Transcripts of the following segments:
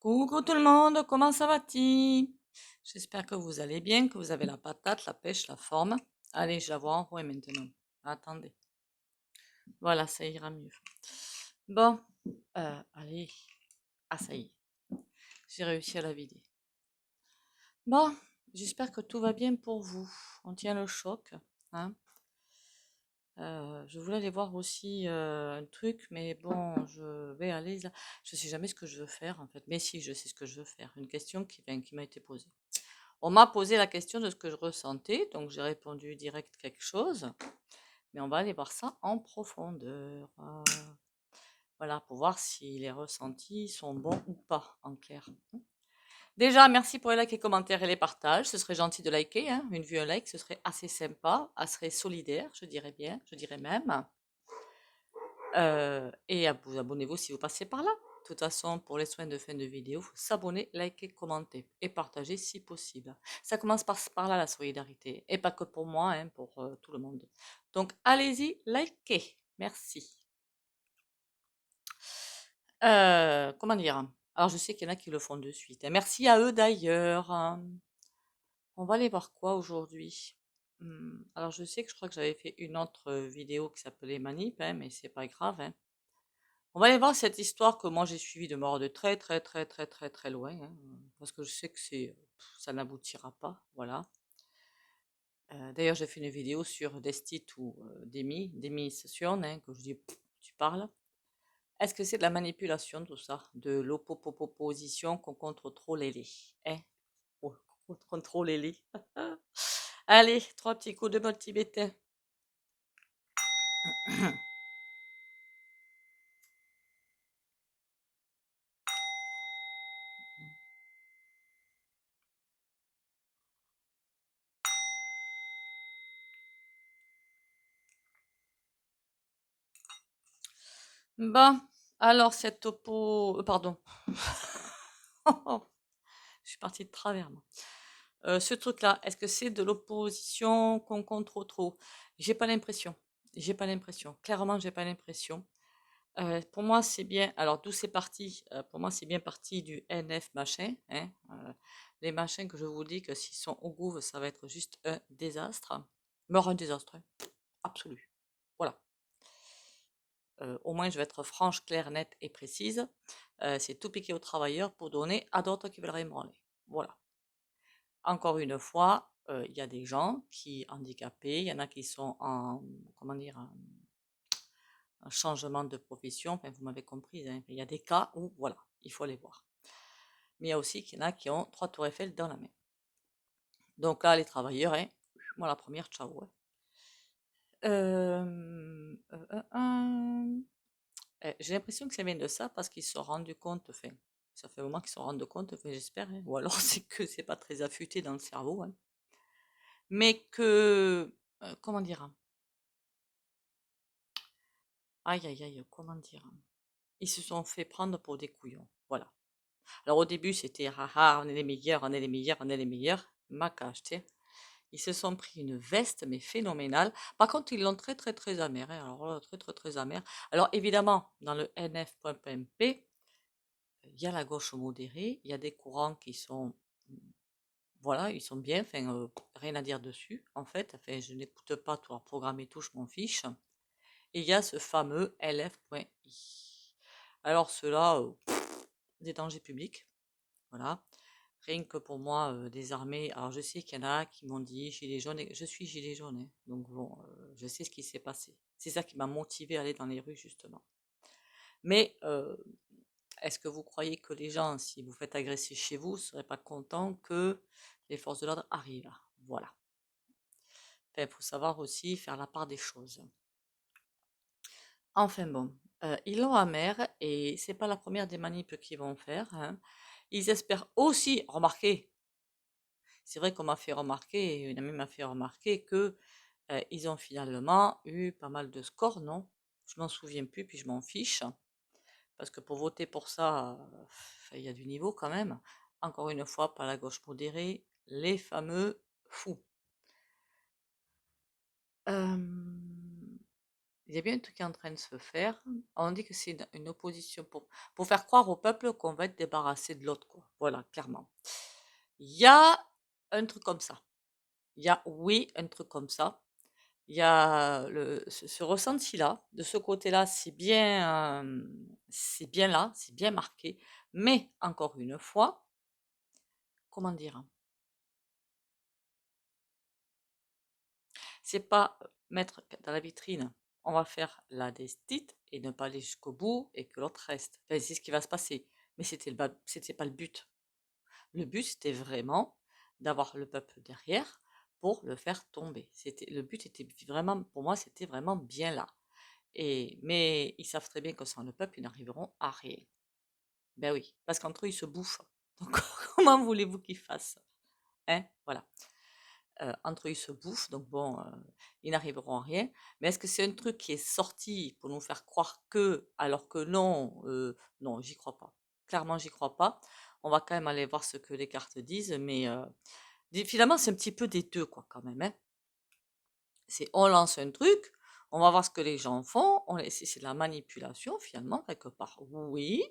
Coucou tout le monde, comment ça va-t-il? J'espère que vous allez bien, que vous avez la patate, la pêche, la forme. Allez, je la vois en rouge maintenant. Attendez. Voilà, ça ira mieux. Bon, allez. Ah, ça y est. J'ai réussi à la vider. Bon, j'espère que tout va bien pour vous. On tient le choc, hein. Je voulais aller voir aussi un truc, mais bon, je vais aller là. Je sais jamais ce que je veux faire en fait. Mais si, je sais ce que je veux faire. Une question qui m'a été posée. On m'a posé la question de ce que je ressentais, donc j'ai répondu direct quelque chose, mais on va aller voir ça en profondeur. Voilà, pour voir si les ressentis sont bons ou pas, en clair. Déjà, merci pour les likes, les commentaires et les partages. Ce serait gentil de liker, hein. Une vue, un like, ce serait assez sympa, assez solidaire, je dirais bien, je dirais même. Et abonnez-vous si vous passez par là. De toute façon, pour les soins de fin de vidéo, il faut s'abonner, liker, commenter et partager si possible. Ça commence par là la solidarité. Et pas que pour moi, hein, pour tout le monde. Donc allez-y, likez. Merci. Comment dire? Alors je sais qu'il y en a qui le font de suite, hein. Merci à eux d'ailleurs. On va aller voir quoi aujourd'hui? Alors je sais que je crois que j'avais fait une autre vidéo qui s'appelait Manip, hein, mais c'est pas grave, hein. On va aller voir cette histoire que moi j'ai suivie de mort de très très très très très très loin, hein, parce que je sais que ça n'aboutira pas, voilà. D'ailleurs, j'ai fait une vidéo sur Destit ou démission, hein, que je dis, tu parles. Est-ce que c'est de la manipulation tout ça, de l'opposition qu'on contrôle les, hein, qu'on contrôle les. Allez, trois petits coups de bol tibétain. Bon, alors cette pardon. Je suis partie de travers, moi. Ce truc-là, est-ce que c'est de l'opposition qu'on contrôle trop? J'ai pas l'impression. J'ai pas l'impression. Clairement, j'ai pas l'impression. Pour moi, c'est bien. Alors, d'où c'est parti? Pour moi, c'est bien parti du NF machin, hein. Les machins que je vous dis que s'ils sont au gouv, ça va être juste un désastre. Mort un désastre, hein. Absolu. Voilà. Au moins, je vais être franche, claire, nette et précise. C'est tout piqué aux travailleurs pour donner à d'autres qui veulent rien branler. Voilà. Encore une fois, il y a des gens qui handicapés, il y en a qui sont en, comment dire, un changement de profession, enfin, vous m'avez compris, hein. Il y a des cas où, voilà, il faut les voir. Mais il y a aussi qu'il y en a qui ont 3 tours Eiffel dans la main. Donc là, les travailleurs, hein, moi la première, ciao, hein. J'ai l'impression que ça vient de ça parce qu'ils se sont rendus compte, enfin, ça fait un moment qu'ils se sont rendus compte, enfin, j'espère, hein, ou alors c'est que c'est pas très affûté dans le cerveau, hein, mais que, comment dire? Aïe, aïe, aïe, comment dire? Ils se sont fait prendre pour des couillons, voilà. Alors au début, c'était: «Ah ah, on est les meilleurs, on est les meilleurs, on est les meilleurs», maquage, tu sais? Ils se sont pris une veste, mais phénoménale. Par contre, ils l'ont très, très, très amère, hein, alors là, très, très, très amère. Alors évidemment, dans le NF.PMP, il y a la gauche modérée, il y a des courants qui sont, voilà, ils sont bien, enfin, rien à dire dessus, en fait. Enfin, je n'écoute pas tout leur programme et tout, je m'en fiche. Et il y a ce fameux LF.I. Alors ceux-là, des dangers publics, voilà. Rien que pour moi, des armées, alors je sais qu'il y en a qui m'ont dit gilet jaune, et je suis gilet jaune, hein, donc bon, je sais ce qui s'est passé. C'est ça qui m'a motivée à aller dans les rues, justement. Mais est-ce que vous croyez que les gens, si vous faites agresser chez vous, ne seraient pas contents que les forces de l'ordre arrivent? Voilà. Enfin, il faut savoir aussi faire la part des choses. Enfin bon, ils l'ont amère et c'est pas la première des manips qu'ils vont faire, hein. Ils espèrent aussi remarquer, c'est vrai qu'on m'a fait remarquer, et une amie m'a fait remarquer que, ils ont finalement eu pas mal de scores, non? Je m'en souviens plus, puis je m'en fiche, parce que pour voter pour ça, il y a du niveau quand même. Encore une fois, pas la gauche modérée, les fameux fous. Il y a bien un truc qui est en train de se faire. On dit que c'est une opposition pour faire croire au peuple qu'on va être débarrassé de l'autre, quoi. Voilà, clairement. Il y a un truc comme ça. Il y a, oui, un truc comme ça. Il y a ce ressenti-là, de ce côté-là, c'est bien là, c'est bien marqué. Mais encore une fois, comment dire? C'est pas mettre dans la vitrine, on va faire la desdite et ne pas aller jusqu'au bout et que l'autre reste. Enfin, c'est ce qui va se passer. Mais c'était pas le but. Le but, c'était vraiment d'avoir le peuple derrière pour le faire tomber. Le but était vraiment, pour moi, c'était vraiment bien là. Mais ils savent très bien que sans le peuple, ils n'arriveront à rien. Ben oui, parce qu'entre eux, ils se bouffent. Donc, comment voulez-vous qu'ils fassent? Hein? Voilà. Entre eux, ils se bouffent, donc bon, ils n'arriveront à rien. Mais est-ce que c'est un truc qui est sorti pour nous faire croire que, alors que non, non, j'y crois pas. Clairement, j'y crois pas. On va quand même aller voir ce que les cartes disent, mais finalement, c'est un petit peu des deux, quoi, quand même, hein. C'est on lance un truc, on va voir ce que les gens font, c'est de la manipulation, finalement, quelque part. Oui,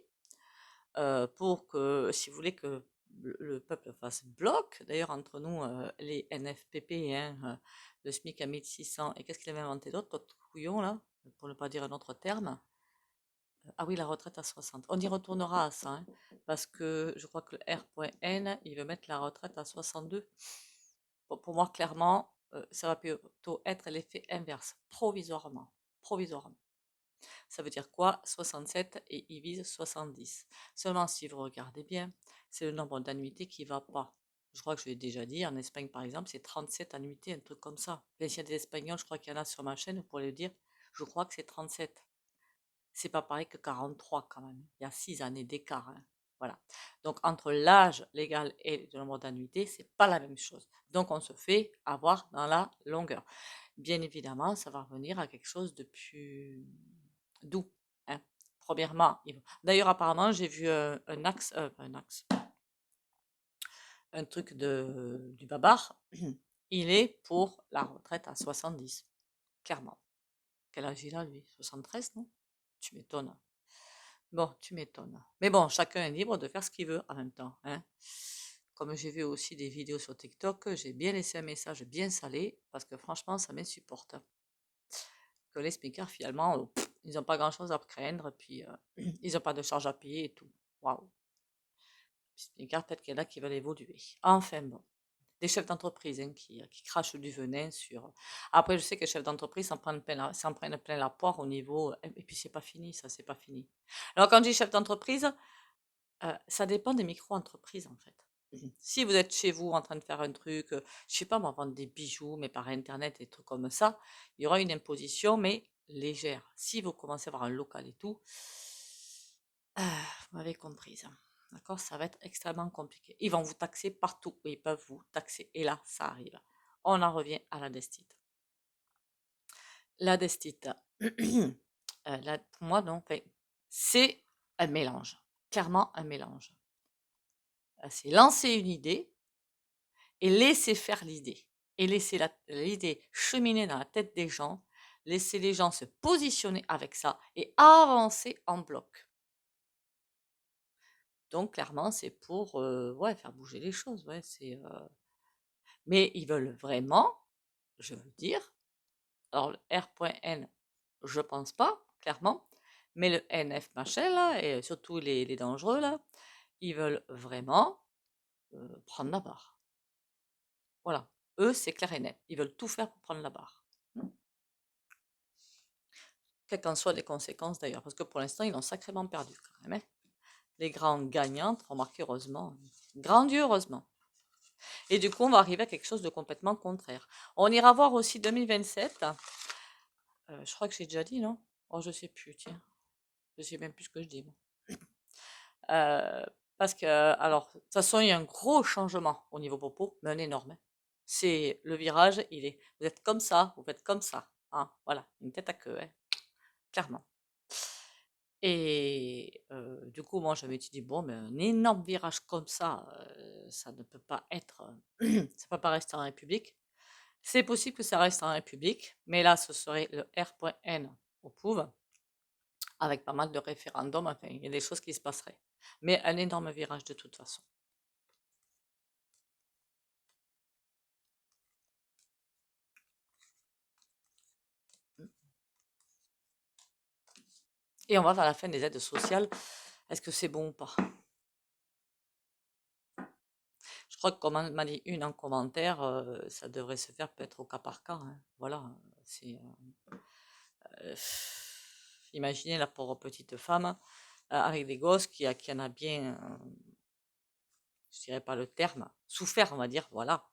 pour que, si vous voulez que le peuple fasse bloc, d'ailleurs entre nous, les NFPP, hein, le SMIC à 1600, et qu'est-ce qu'il avait inventé d'autre, l'autre couillon là, pour ne pas dire un autre terme? Ah oui, la retraite à 60. On y retournera à ça, hein, parce que je crois que le R.N, il veut mettre la retraite à 62. Pour moi, clairement, ça va plutôt être l'effet inverse, provisoirement. Provisoirement. Ça veut dire quoi? 67 et il vise 70. Seulement, si vous regardez bien, c'est le nombre d'annuités qui ne va pas. Je crois que je l'ai déjà dit, en Espagne par exemple, c'est 37 annuités, un truc comme ça. Enfin, s'il y a des Espagnols, je crois qu'il y en a sur ma chaîne, vous pourrez le dire, je crois que c'est 37. C'est pas pareil que 43 quand même. Il y a 6 années d'écart, hein. Voilà. Donc entre l'âge légal et le nombre d'annuités, c'est pas la même chose. Donc on se fait avoir dans la longueur. Bien évidemment, ça va revenir à quelque chose de plus doux, hein. Premièrement, d'ailleurs apparemment j'ai vu un truc du Babar, il est pour la retraite à 70, clairement. Quel âge il a lui? 73, non? Tu m'étonnes. Bon, tu m'étonnes. Mais bon, chacun est libre de faire ce qu'il veut en même temps, hein. Comme j'ai vu aussi des vidéos sur TikTok, j'ai bien laissé un message bien salé parce que franchement, ça m'insupporte. Que les speakers, finalement, ils n'ont pas grand-chose à craindre, puis ils n'ont pas de charge à payer et tout. Waouh. Les speakers, peut-être qu'il y en a qui veulent évoluer. Enfin bon. Des chefs d'entreprise hein, qui crachent du venin sur. Après, je sais que les chefs d'entreprise s'en prennent plein la poire au niveau. Et puis, c'est pas fini, ça, c'est pas fini. Alors, quand je dis chef d'entreprise, ça dépend des micro-entreprises, en fait. Si vous êtes chez vous en train de faire un truc, je sais pas moi, vendre des bijoux, mais par internet, des trucs comme ça, il y aura une imposition, mais légère. Si vous commencez à avoir un local et tout, vous m'avez comprise, hein. D'accord? Ça va être extrêmement compliqué. Ils vont vous taxer partout où ils peuvent vous taxer. Et là, ça arrive. On en revient à la destite. La destite, pour moi, non, enfin, c'est un mélange. Clairement, un mélange. C'est lancer une idée et laisser faire l'idée. Et laisser l'idée cheminer dans la tête des gens, laisser les gens se positionner avec ça et avancer en bloc. Donc clairement, c'est pour ouais, faire bouger les choses. Ouais, mais ils veulent vraiment, je veux dire, alors le R.N, je pense pas, clairement, mais le NF machin là, et surtout les dangereux là, ils veulent vraiment prendre la barre. Voilà. Eux, c'est clair et net. Ils veulent tout faire pour prendre la barre. Quelles qu'en soient les conséquences d'ailleurs, parce que pour l'instant, ils ont sacrément perdu quand même, hein. Les grandes gagnantes, remarquez heureusement, grandiosement. Et du coup, on va arriver à quelque chose de complètement contraire. On ira voir aussi 2027. Je crois que j'ai déjà dit, non? Oh, je sais plus, tiens. Je sais même plus ce que je dis, moi. Euh, parce que, alors, de toute façon, il y a un gros changement au niveau popo, mais un énorme, hein. C'est le virage, vous êtes comme ça, vous faites comme ça, hein, voilà, une tête à queue, hein, clairement. Et du coup, moi, j'avais dit, bon, mais un énorme virage comme ça ne peut pas être, ça peut pas rester en République. C'est possible que ça reste en République, mais là, ce serait le R.N au Pouve, avec pas mal de référendums, enfin, il y a des choses qui se passeraient. Mais un énorme virage de toute façon. Et on va vers la fin des aides sociales. Est-ce que c'est bon ou pas? Je crois que comme on m'a dit une en commentaire, ça devrait se faire peut-être au cas par cas, hein. Voilà, c'est... imaginez la pauvre petite femme avec des gosses qui en a bien, je dirais pas le terme, souffert, on va dire, voilà,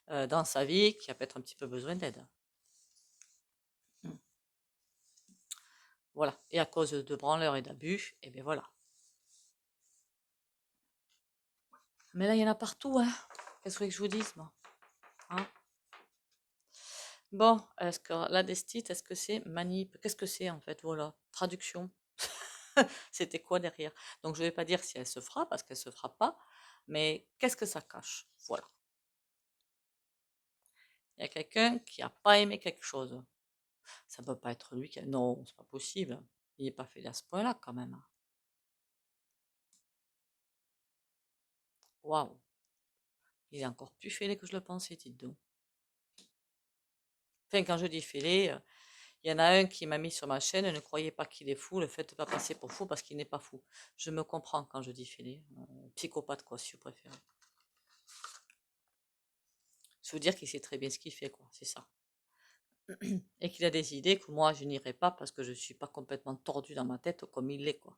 dans sa vie, qui a peut-être un petit peu besoin d'aide. Mm. Voilà. Et à cause de branleurs et d'abus, et bien voilà. Mais là, il y en a partout, hein. Qu'est-ce que je vous dise, moi? Hein. Bon, est-ce que la destite, est-ce que c'est manip? Qu'est-ce que c'est en fait? Voilà, traduction. C'était quoi derrière? Donc je vais pas dire si elle se fera parce qu'elle se fera pas, mais qu'est-ce que ça cache? Voilà. Il y a quelqu'un qui a pas aimé quelque chose. Ça peut pas être lui qui a... Non, c'est pas possible. Il n'est pas fait à ce point-là quand même. Waouh, il est encore plus fêlé que je le pensais, dites donc. Enfin, quand je dis fêlé, il y en a un qui m'a mis sur ma chaîne, ne croyez pas qu'il est fou, le fait de pas passer pour fou parce qu'il n'est pas fou. Je me comprends quand je dis fêlé. Psychopathe, quoi, si vous préférez. Je veux dire qu'il sait très bien ce qu'il fait, quoi, c'est ça. Et qu'il a des idées que moi, je n'irai pas parce que je ne suis pas complètement tordu dans ma tête comme il l'est, quoi.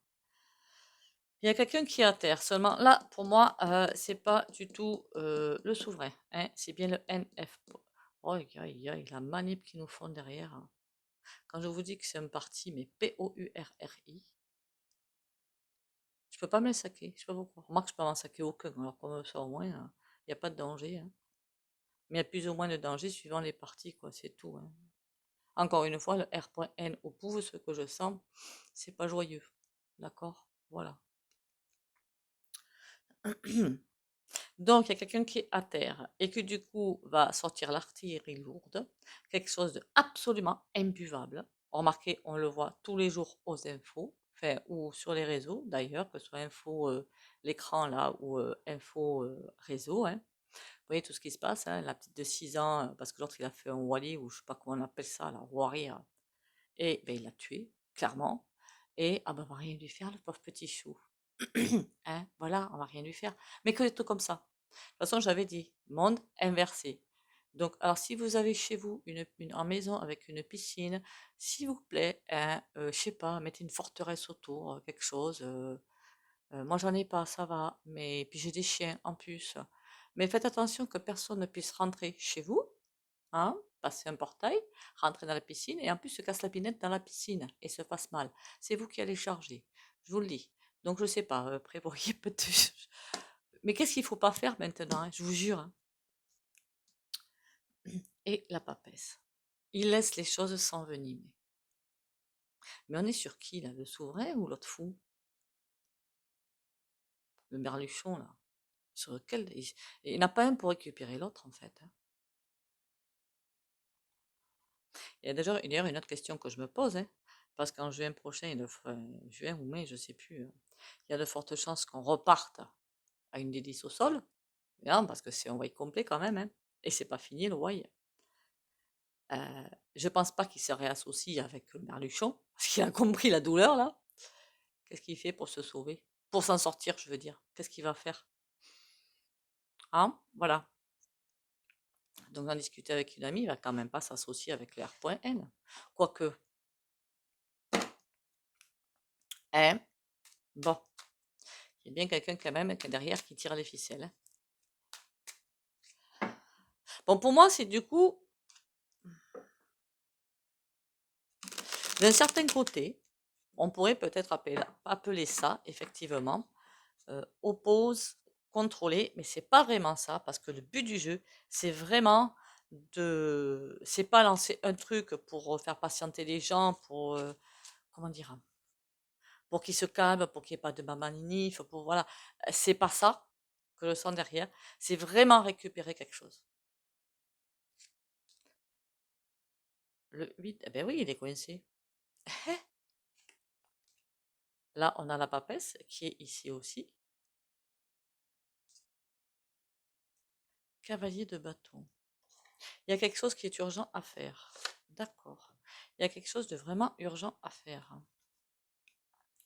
Il y a quelqu'un qui est à terre. Seulement, là, pour moi, c'est pas du tout le souverain, hein, c'est bien le NF. Oh, aïe, aïe, la manip qu'ils nous font derrière, hein. Quand je vous dis que c'est un parti, mais POURRI, je peux pas me le saquer. Je sais pas pourquoi. Remarque, je peux m'en saquer aucun. Alors, comme ça, au moins, il n'y a pas de danger, hein. Mais il y a plus ou moins de danger suivant les partis, quoi. C'est tout, hein. Encore une fois, le R.N au pouve, ce que je sens, c'est pas joyeux. D'accord? Voilà. Donc, il y a quelqu'un qui est à terre et qui, du coup, va sortir l'artillerie lourde, quelque chose d'absolument imbuvable. Remarquez, on le voit tous les jours aux infos, enfin, ou sur les réseaux d'ailleurs, que ce soit info l'écran là ou info réseau, hein. Vous voyez tout ce qui se passe, hein, la petite de 6 ans, parce que l'autre il a fait un Wally, ou je sais pas comment on appelle ça, la Warrior, et ben, il l'a tué, clairement. Et ah ben, on va rien lui faire, le pauvre petit chou. Hein, voilà, on va rien lui faire. Mais que des trucs comme ça. De toute façon, j'avais dit, monde inversé. Donc, alors, si vous avez chez vous en maison avec une piscine, s'il vous plaît, hein, je sais pas, mettez une forteresse autour, quelque chose. Moi, j'en ai pas, ça va. Mais puis j'ai des chiens en plus. Mais faites attention que personne ne puisse rentrer chez vous, hein, passer un portail, rentrer dans la piscine et en plus se casse la pinette dans la piscine et se fasse mal. C'est vous qui allez charger, je vous le dis. Donc je sais pas, prévoyez peut-être. Mais qu'est-ce qu'il faut pas faire maintenant, hein, je vous jure, hein. Et la papesse. Il laisse les choses s'envenimer. Mais on est sur qui là, le souverain ou l'autre fou? Le merluchon là. Sur lequel il n'y en a pas un pour récupérer l'autre en fait, hein. Il y a d'ailleurs une autre question que je me pose, hein, parce qu'en juin prochain, juin ou mai, je ne sais plus, il y a de fortes chances qu'on reparte à une délice au sol. Non, parce que c'est un why complet quand même, hein, et c'est pas fini le why. Je pense pas qu'il se réassocie avec le Merluchon, parce qu'il a compris la douleur là. Qu'est-ce qu'il fait pour se sauver? Pour s'en sortir, je veux dire. Qu'est-ce qu'il va faire? Hein? Voilà. Donc, en discuter avec une amie, il va quand même pas s'associer avec les R.N. Quoique. Hein? Bon. Il y a bien quelqu'un quand même qui est derrière qui tire les ficelles, hein. Bon, pour moi, c'est du coup, d'un certain côté, on pourrait peut-être appeler ça, effectivement, oppose, contrôler, mais c'est pas vraiment ça, parce que le but du jeu, c'est vraiment c'est pas lancer un truc pour faire patienter les gens, pour, comment dire, pour qu'ils se calment, pour qu'il n'y ait pas de mamanif, pour, voilà. C'est pas ça que je sens derrière, c'est vraiment récupérer quelque chose. Le 8, eh ben oui, il est coincé. Là, on a la papesse qui est ici aussi. Cavalier de bâton. Il y a quelque chose qui est urgent à faire. D'accord. Il y a quelque chose de vraiment urgent à faire.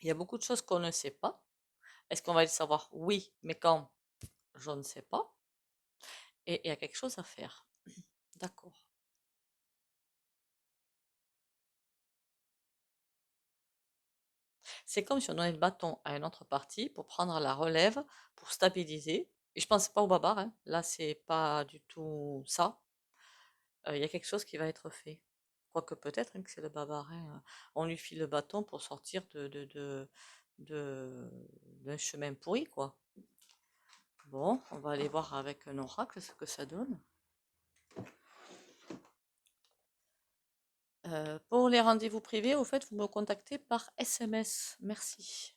Il y a beaucoup de choses qu'on ne sait pas. Est-ce qu'on va le savoir? Oui, mais quand? Je ne sais pas. Et il y a quelque chose à faire. D'accord. C'est comme si on donnait le bâton à une autre partie pour prendre la relève, pour stabiliser. Et je pense pas au babar, hein. Là, c'est pas du tout ça. Il y a quelque chose qui va être fait. Quoique peut-être hein, que c'est le babar, hein. On lui file le bâton pour sortir de- d'un chemin pourri, quoi. Bon, on va aller voir avec un oracle ce que ça donne. Pour les rendez-vous privés, au fait, vous me contactez par SMS. Merci.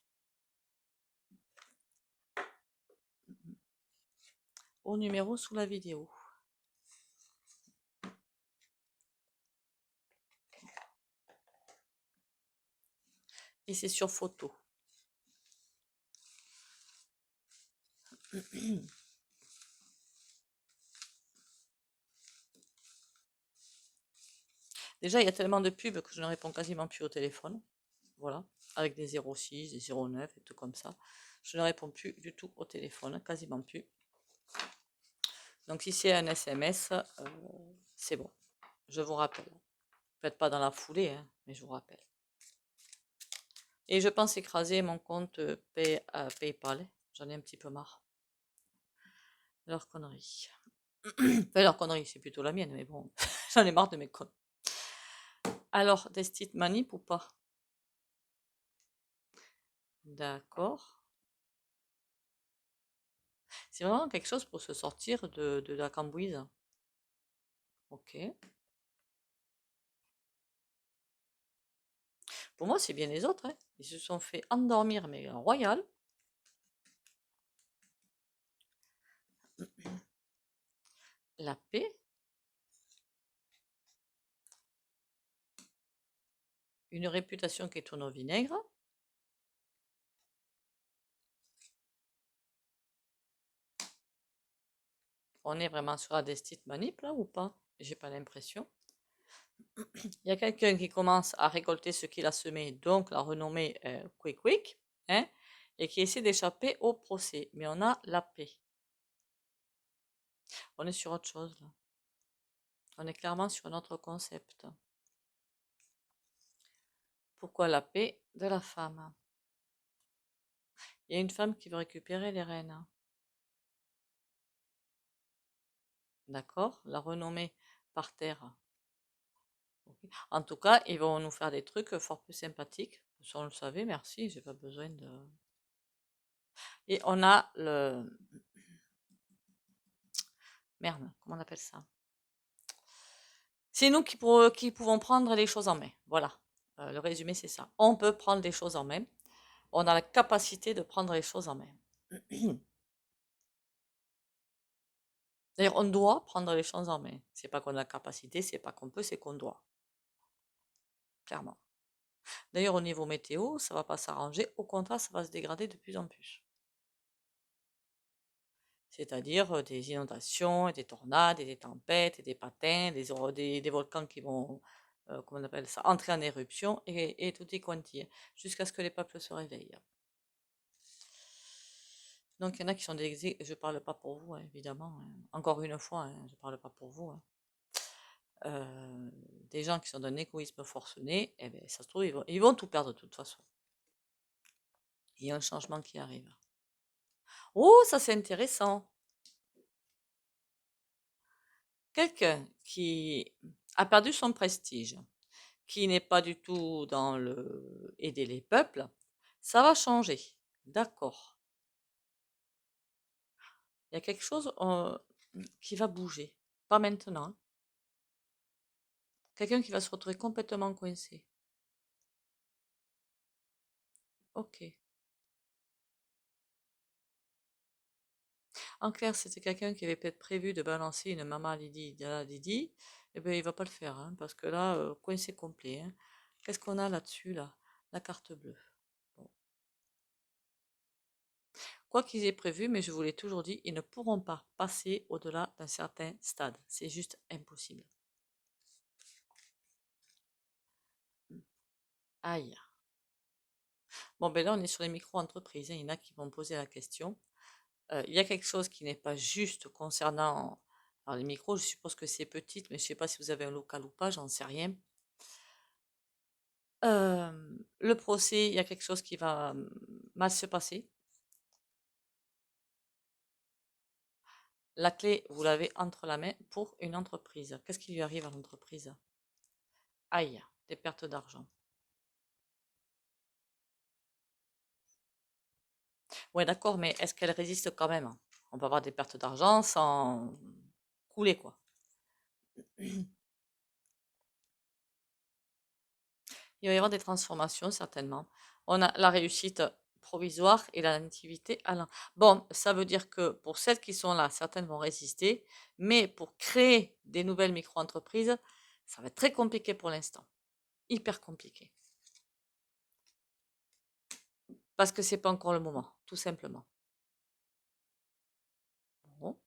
Au numéro sous la vidéo. Et c'est sur photo. Déjà, il y a tellement de pubs que je ne réponds quasiment plus au téléphone. Voilà. Avec des 06, des 09 et tout comme ça. Je ne réponds plus du tout au téléphone, quasiment plus. Donc, si c'est un SMS, c'est bon. Je vous rappelle. Peut-être pas dans la foulée, hein, mais je vous rappelle. Et je pense écraser mon compte PayPal. J'en ai un petit peu marre. Leur connerie. Enfin, leur connerie, c'est plutôt la mienne, mais bon, j'en ai marre de mes connes. Alors, des petites manip ou pas? D'accord. C'est vraiment quelque chose pour se sortir de la cambouise. Ok. Pour moi, c'est bien les autres, hein. Ils se sont fait endormir, mais en royal. La paix. Une réputation qui tourne au vinaigre. On est vraiment sur la destinée manip, là, ou pas? J'ai pas l'impression. Il y a quelqu'un qui commence à récolter ce qu'il a semé, donc la renommée Quick Quick, hein, et qui essaie d'échapper au procès. Mais on a la paix. On est sur autre chose, là. On est clairement sur un autre concept. Pourquoi la paix de la femme? Il y a une femme qui veut récupérer les rênes. D'accord? La renommée par terre. Ok. En tout cas, ils vont nous faire des trucs fort plus sympathiques. Si on le savait, merci, j'ai pas besoin de. Et on a le. Merde, comment on appelle ça? C'est nous qui pouvons prendre les choses en main. Voilà. Le résumé, c'est ça. On peut prendre les choses en main. On a la capacité de prendre les choses en main. D'ailleurs, on doit prendre les choses en main. C'est pas qu'on a la capacité, c'est pas qu'on peut, c'est qu'on doit. Clairement. D'ailleurs, au niveau météo, ça va pas s'arranger. Au contraire, ça va se dégrader de plus en plus. C'est-à-dire des inondations, et des tornades, et des tempêtes, et des patins, des volcans qui vont, comment on appelle ça, entrer en éruption, et tout est quanti, jusqu'à ce que les peuples se réveillent. Donc, il y en a qui sont des. Je parle pas pour vous, hein, évidemment, hein. Encore une fois, hein, je parle pas pour vous, hein. Des gens qui sont d'un égoïsme forcené, eh ben, ça se trouve, ils vont tout perdre de toute façon. Il y a un changement qui arrive. Oh, ça c'est intéressant. Quelqu'un qui a perdu son prestige, qui n'est pas du tout dans le aider les peuples, ça va changer. D'accord. Il y a quelque chose qui va bouger. Pas maintenant, hein. Quelqu'un qui va se retrouver complètement coincé. Ok. En clair, c'était quelqu'un qui avait peut-être prévu de balancer une maman Lydie, Didi, eh ben il va pas le faire, hein, parce que là, coincé complet, hein. Qu'est-ce qu'on a là-dessus, là? La carte bleue. Bon. Quoi qu'ils aient prévu, mais je vous l'ai toujours dit, ils ne pourront pas passer au-delà d'un certain stade. C'est juste impossible. Aïe. Bon, ben là, on est sur les micro-entreprises. Il y en a qui vont poser la question. Il y a quelque chose qui n'est pas juste concernant. Alors, les micros, je suppose que c'est petite, mais je ne sais pas si vous avez un local ou pas, j'en sais rien. Le procès, il y a quelque chose qui va mal se passer. La clé, vous l'avez entre la main pour une entreprise. Qu'est-ce qui lui arrive à l'entreprise? Aïe, des pertes d'argent. Ouais, d'accord, mais est-ce qu'elle résiste quand même? On peut avoir des pertes d'argent sans couler, quoi. Il va y avoir des transformations, certainement. On a la réussite provisoire et la nativité à l'an. Bon, ça veut dire que pour celles qui sont là, certaines vont résister, mais pour créer des nouvelles micro-entreprises, ça va être très compliqué pour l'instant. Hyper compliqué. Parce que c'est pas encore le moment, tout simplement. Bon,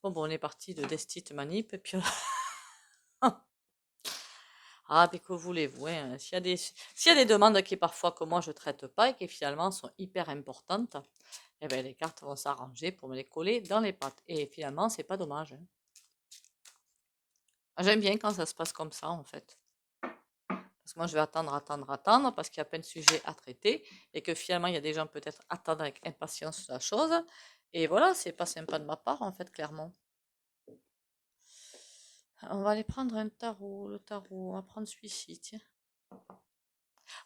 bon, on est parti de Destit Manip, et puis... Ah, mais que voulez-vous, hein, s'il y a des demandes qui parfois que moi je traite pas et qui finalement sont hyper importantes, eh ben, les cartes vont s'arranger pour me les coller dans les pattes. Et finalement, c'est pas dommage, hein. J'aime bien quand ça se passe comme ça, en fait. Parce que moi, je vais attendre, parce qu'il y a plein de sujets à traiter, et que finalement, il y a des gens peut-être attendent avec impatience la chose. Et voilà, c'est pas sympa de ma part, en fait, clairement. On va aller prendre un tarot, le tarot, on va prendre celui-ci, tiens.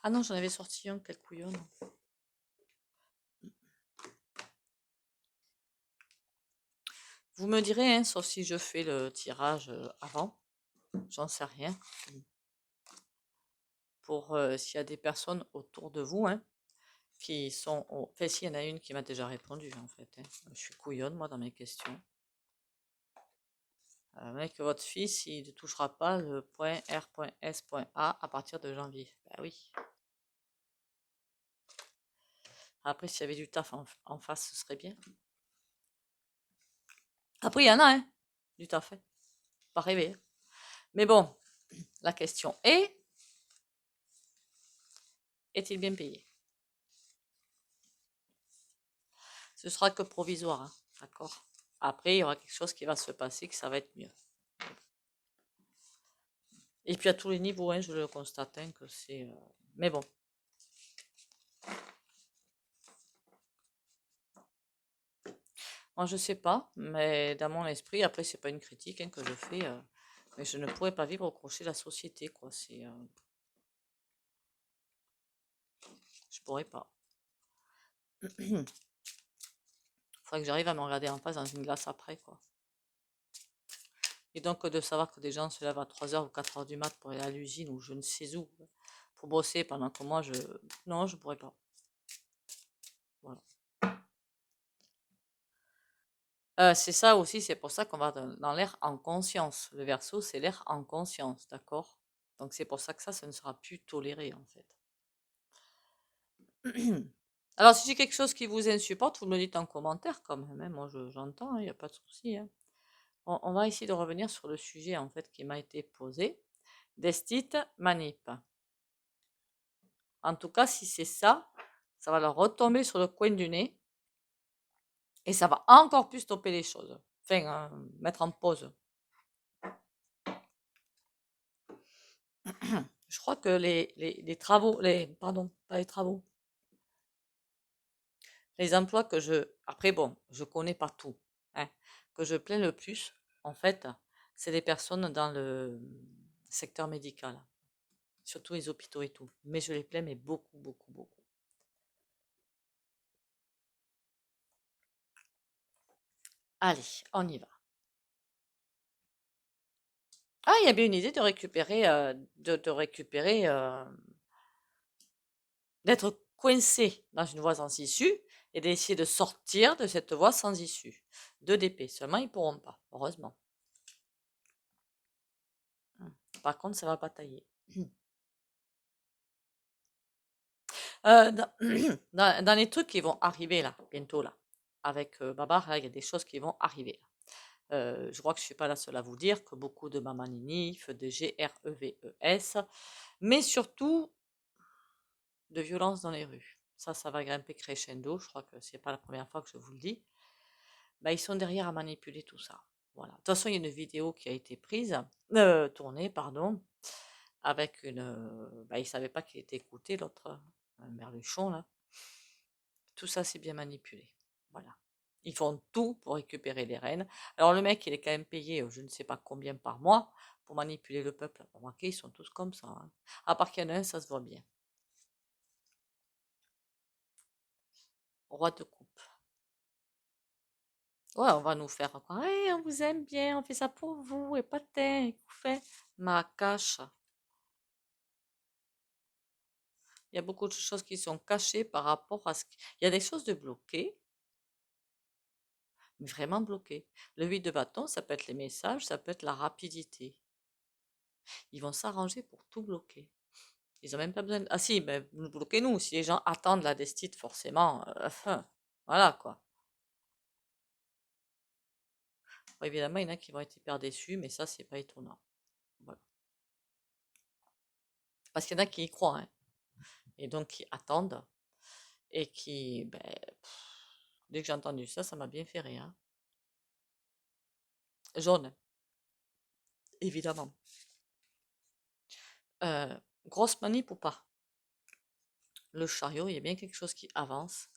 Ah non, j'en avais sorti un, quel couillonne. Vous me direz, hein, sauf si je fais le tirage avant, j'en sais rien. Pour s'il y a des personnes autour de vous, hein, qui sont... Enfin, s'il y en a une qui m'a déjà répondu, en fait, hein. Je suis couillonne, moi, dans mes questions. Que votre fils, il ne touchera pas le point R.S.A à partir de janvier. Ben oui. Après, s'il y avait du taf en face, ce serait bien. Après, il y en a, hein, du taf, hein. Pas rêver, hein. Mais bon, la question est-il bien payé? Ce sera que provisoire, hein, d'accord? Après, il y aura quelque chose qui va se passer, que ça va être mieux. Et puis à tous les niveaux, hein, je le constate, hein, que c'est... Mais bon. Moi, je sais pas, mais dans mon esprit, après, c'est pas une critique, hein, que je fais, mais je ne pourrais pas vivre au crochet de la société, quoi. Je pourrais pas. Faudrait que j'arrive à me regarder en face dans une glace après, quoi. Et donc, de savoir que des gens se lèvent à 3h ou 4h du mat pour aller à l'usine ou je ne sais où, pour bosser pendant que moi, Non, je pourrais pas. Voilà. C'est ça aussi, c'est pour ça qu'on va dans l'air en conscience. Le Verseau, c'est l'air en conscience, d'accord? Donc c'est pour ça que ça ne sera plus toléré, en fait. Alors, si j'ai quelque chose qui vous insupporte, vous me le dites en commentaire quand même, hein. Moi, j'entends, il n'y a pas de souci, hein. On va essayer de revenir sur le sujet, en fait, qui m'a été posé. Destit manip. En tout cas, si c'est ça, ça va leur retomber sur le coin du nez et ça va encore plus stopper les choses. Enfin, mettre en pause. Je crois que les travaux, pardon, pas les travaux, les emplois que après bon, je connais pas tout, hein, que je plains le plus, en fait, c'est les personnes dans le secteur médical, surtout les hôpitaux et tout. Mais je les plains, mais beaucoup, beaucoup, beaucoup. Allez, on y va. Ah, il y a bien une idée de récupérer, d'être coincé dans une voie sans issue et d'essayer de sortir de cette voie sans issue. 2 d'épée, seulement ils pourront pas, heureusement. Par contre, ça va batailler. Dans, dans les trucs qui vont arriver là, bientôt là, avec Babar, là, il y a des choses qui vont arriver là. Je crois que je ne suis pas la seule à vous dire que beaucoup de mamanini, de GREVES, mais surtout de violence dans les rues. Ça va grimper crescendo. Je crois que c'est pas la première fois que je vous le dis. Bah, ils sont derrière à manipuler tout ça. Voilà. De toute façon, il y a une vidéo qui a été tournée, pardon, avec une. Bah, il savait pas qu'il était écouté, l'autre, un merluchon là. Tout ça, c'est bien manipulé. Voilà. Ils font tout pour récupérer les rênes. Alors le mec, il est quand même payé, je ne sais pas combien par mois, pour manipuler le peuple. Remarquez, ils sont tous comme ça, hein. À part qu'il y en a un, ça se voit bien. Roi de coupe. Ouais, on va nous faire croire, hey, on vous aime bien, on fait ça pour vous, et pas tant, fait ma cache. Il y a beaucoup de choses qui sont cachées par rapport à ce qu'il y a des choses de bloquées, mais vraiment bloquées. Le 8 de bâton, ça peut être les messages, ça peut être la rapidité. Ils vont s'arranger pour tout bloquer. Ils ont même pas besoin de... Ah si, mais bloquez-nous. Si les gens attendent la destinée, forcément, voilà quoi. Bon, évidemment, il y en a qui vont être hyper déçus, mais ça, c'est pas étonnant. Voilà. Parce qu'il y en a qui y croient, hein, et donc qui attendent, et qui, ben, dès que j'ai entendu ça, ça m'a bien fait rire, hein. Jaune, évidemment. Euh, Grosse manip ou pas? Le chariot, il y a bien quelque chose qui avance.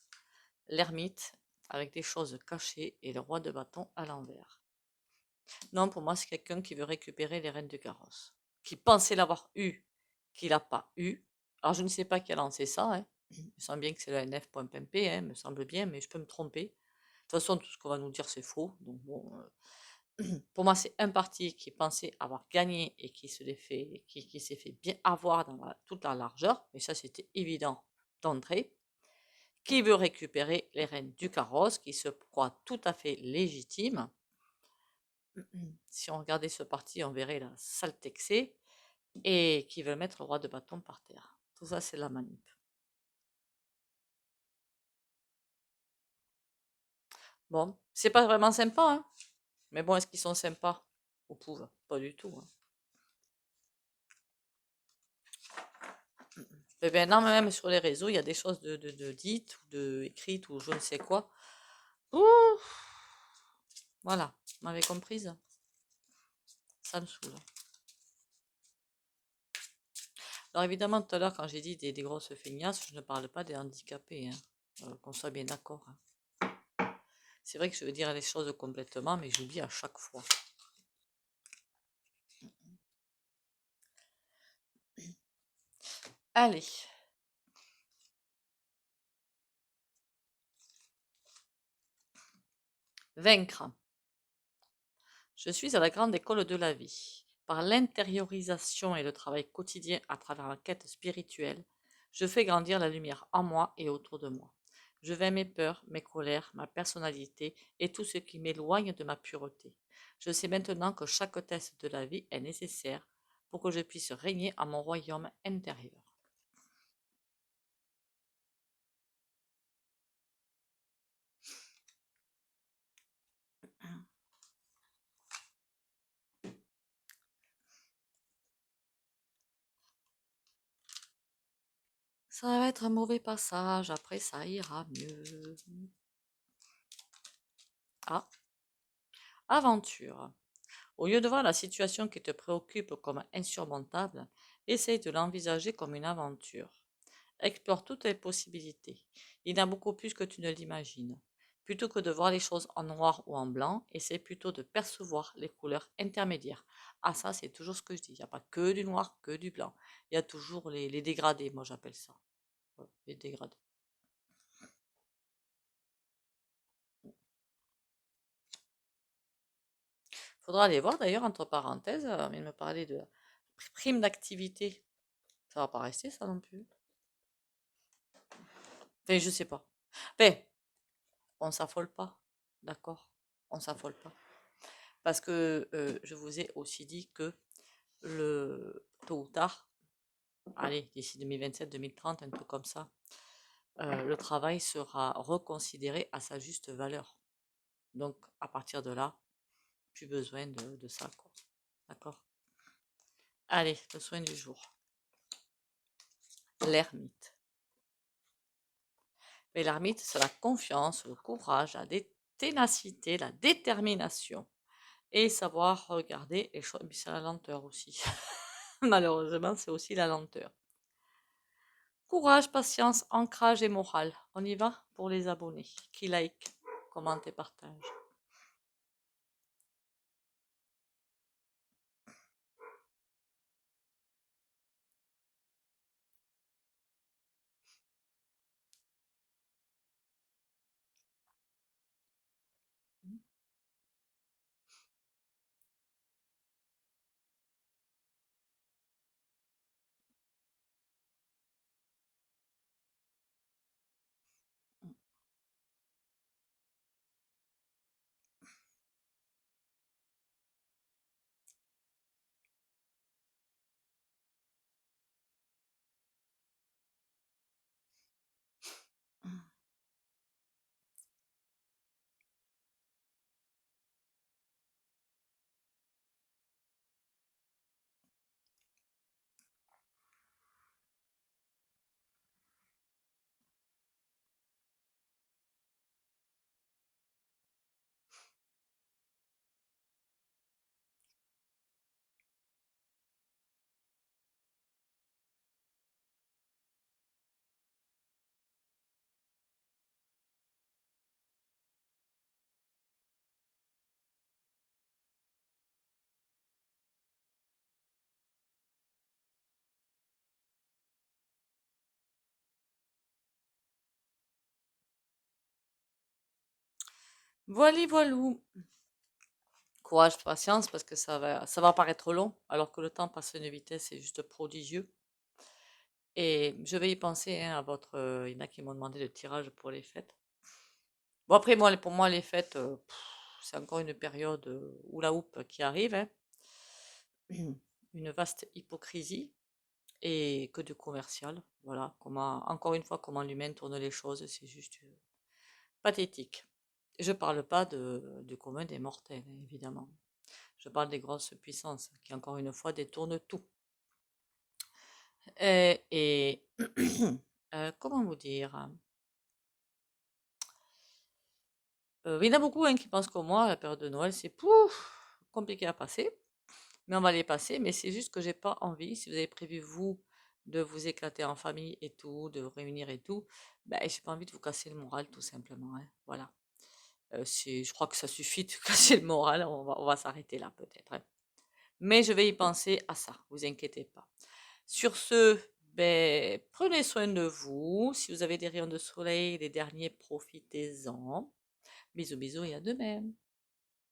L'ermite, avec des choses cachées, et le roi de bâton à l'envers. Non, pour moi, c'est quelqu'un qui veut récupérer les rênes du carrosse. Qui pensait l'avoir eu, qu'il n'a pas eu. Alors, je ne sais pas qui a lancé ça, hein. Il me semble bien que c'est le NF.PMP, hein, me semble bien, mais je peux me tromper. De toute façon, tout ce qu'on va nous dire, c'est faux. Donc, bon, pour moi, c'est un parti qui pensait avoir gagné et qui s'est fait bien avoir dans toute la largeur. Mais ça, c'était évident d'entrée. Qui veut récupérer les rênes du carrosse, qui se croit tout à fait légitime. Si on regardait ce parti, on verrait la saleté que c'est, et qui veut mettre le roi de bâton par terre. Tout ça, c'est la manip. Bon, c'est pas vraiment sympa, hein. Mais bon, est-ce qu'ils sont sympas au pouvoir? Pas du tout, hein. Mais ben non, même sur les réseaux, il y a des choses de dites ou de écrites ou je ne sais quoi. Ouh, voilà, vous m'avez comprise? Ça me saoule. Alors évidemment, tout à l'heure, quand j'ai dit des grosses feignasses, je ne parle pas des handicapés, hein. Qu'on soit bien d'accord, hein. C'est vrai que je veux dire les choses complètement, mais j'oublie à chaque fois. Allez, vaincre. Je suis à la grande école de la vie. Par l'intériorisation et le travail quotidien à travers la quête spirituelle, je fais grandir la lumière en moi et autour de moi. Je vainc mes peurs, mes colères, ma personnalité et tout ce qui m'éloigne de ma pureté. Je sais maintenant que chaque test de la vie est nécessaire pour que je puisse régner à mon royaume intérieur. Ça va être un mauvais passage, après ça ira mieux. Ah, aventure. Au lieu de voir la situation qui te préoccupe comme insurmontable, essaye de l'envisager comme une aventure. Explore toutes les possibilités. Il y en a beaucoup plus que tu ne l'imagines. Plutôt que de voir les choses en noir ou en blanc, essaie plutôt de percevoir les couleurs intermédiaires. Ah ça, c'est toujours ce que je dis. Il n'y a pas que du noir, que du blanc. Il y a toujours les dégradés, moi j'appelle ça. Ouais, les dégradés. Faudra aller voir d'ailleurs, entre parenthèses, il me parlait de prime d'activité. Ça va pas rester ça non plus. Enfin, je sais pas. Enfin, on s'affole pas, d'accord? On s'affole pas. Parce que je vous ai aussi dit que tôt ou tard, allez, d'ici 2027-2030, un truc comme ça, le travail sera reconsidéré à sa juste valeur. Donc, à partir de là, plus besoin de ça, quoi. D'accord? Allez, le soin du jour. L'ermite. Mais l'ermite, c'est la confiance, le courage, la ténacité, la détermination et savoir regarder les choses. Mais c'est la lenteur aussi. Malheureusement, c'est aussi la lenteur. Courage, patience, ancrage et morale. On y va pour les abonnés qui like, commentent et partagent. Voilà, voilou. Courage, patience, parce que ça va paraître long, alors que le temps passe à une vitesse, c'est juste prodigieux. Et je vais y penser hein, à votre. Il y en a qui m'ont demandé le tirage pour les fêtes. Bon, après, moi, pour moi, les fêtes, c'est encore une période où la houppe qui arrive, hein. Une vaste hypocrisie et que du commercial. Voilà, encore une fois, comment l'humain tourne les choses, c'est juste pathétique. Je parle pas du commun des mortels, hein, évidemment. Je parle des grosses puissances qui, encore une fois, détournent tout. Et comment vous dire? Il y en a beaucoup hein, qui pensent comme moi, la période de Noël, c'est pouf, compliqué à passer. Mais on va les passer. Mais c'est juste que j'ai pas envie, si vous avez prévu, vous, de vous éclater en famille et tout, de vous réunir et tout, ben, j'ai pas envie de vous casser le moral, tout simplement. Hein. Voilà. Je crois que ça suffit de casser le moral. On va s'arrêter là, peut-être. Hein. Mais je vais y penser à ça, vous inquiétez pas. Sur ce, ben, prenez soin de vous. Si vous avez des rayons de soleil, les derniers, profitez-en. Bisous, bisous et à demain.